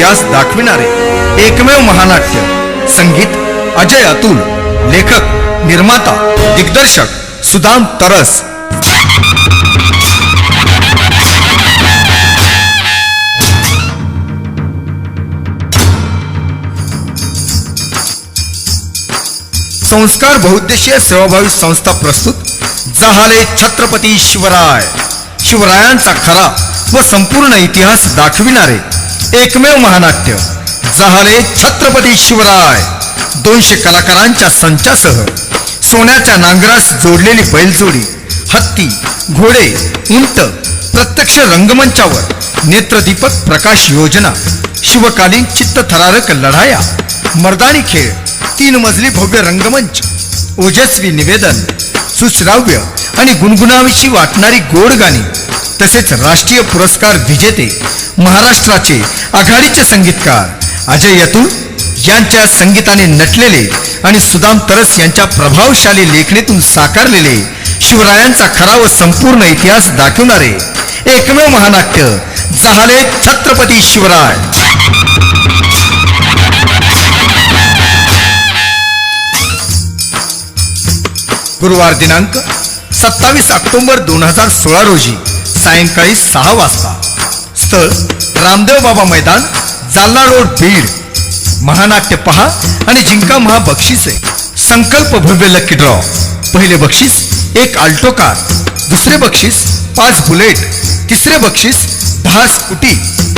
इतिहास दाखविणारे एकमेव महानाट्य. संगीत अजय अतुल, लेखक निर्माता दिग्दर्शक सुदाम तरस. संस्कार बहुउद्देशीय सेवाभावी संस्था प्रस्तुत जाहले छत्रपती शिवराय. शिवरायांचा खरा व संपूर्ण इतिहास दाखविणारे एकमेव महानाट्य जाहले छत्रपती शिवराय. 200 कलाकारांच्या संचासह सोन्याच्या नांगरास जोडलेली बैलजोडी, हत्ती, घोडे, उंट, प्रत्यक्ष रंगमंचावर नेत्रदीपक प्रकाश योजना, शिवकालीन चित्तथरारक लढाया, मर्दानी खेळ, 3 मजली भव्य रंगमंच, ओजस्वी निवेदन, सुश्राव्य आणि गुणगुणावीशी वाटणारी गोड गाणी, तसेच राष्ट्रीय पुरस्कार विजेते महाराष्ट्राचे आघाडीचे संगीतकार अजय अतुल यांच्या संगीताने नटलेले आणि सुदाम तरस यांच्या प्रभावशाली लेखणीतून साकारलेले शिवरायांचा खरा व संपूर्ण इतिहास दाखवणारे एकमेव महानाट्य जाहले छत्रपती शिवराय. गुरुवार दिनांक 27 ऑक्टोबर 2016 रोजी सायंकाळी 6 वाजता. स्थळ रामदेव बाबा मैदान, जालना रोड, बीड. महानाट्य पहा आणि जिंका महाबक्षिसे. संकल्प भव्य लकी ड्रॉ. पहिले बक्षीस 1 आल्टो कार, दुसरे बक्षीस 5 बुलेट, तिसरे बक्षीस 10 स्कूटी,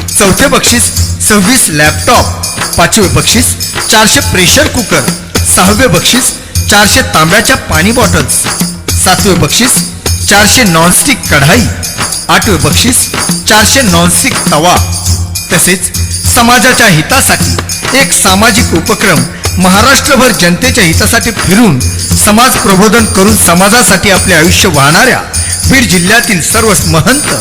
चौथे बक्षीस 26 लॅपटॉप, पाचवे बक्षीस 400 प्रेशर कुकर, सहावे बक्षीस 400 तांब्याच्या पाणी बॉटल्स, सातवे बक्षीस 400 नॉनस्टिक कढाई, आठवे बक्षीस 400 नॉनस्टिक तवा. तसेच समाजाच्या हितासाठी एक सामाजिक उपक्रम महाराष्ट्रभर जनतेच्या हितासाठी फिरून समाज प्रबोधन करून समाजासाठी आपले आयुष्य वाहणाऱ्या बीड जिल्ह्यातील सर्व महंत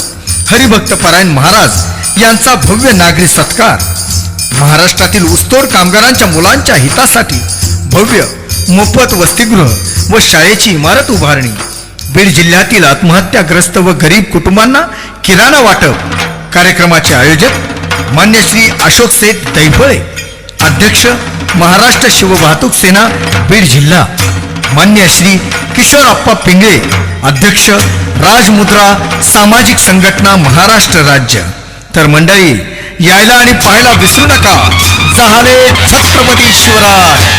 हरिभक्त परायण महाराज यांचा भव्य नागरी सत्कार. महाराष्ट्रातील ऊसतोड कामगारांच्या मुलांच्या हितासाठी भव्य मोफत वसतिगृह व शाळेची इमारत उभारणी. बीड जिल्ह्यातील आत्महत्याग्रस्त व गरीब कुटुंबांना किराणा वाटप. कार्यक्रमाचे आयोजक मान्य श्री अशोक सेठ दैफळे, अध्यक्ष महाराष्ट्र शिववाहतूक सेना बीड जिल्हा. मान्य श्री किशोर अप्पा पिंगळे, अध्यक्ष राजमुद्रा सामाजिक संघटना महाराष्ट्र राज्य. तर मंडळी, यायला आणि पाहायला विसरू नका जाहले छत्रपती शिवराय.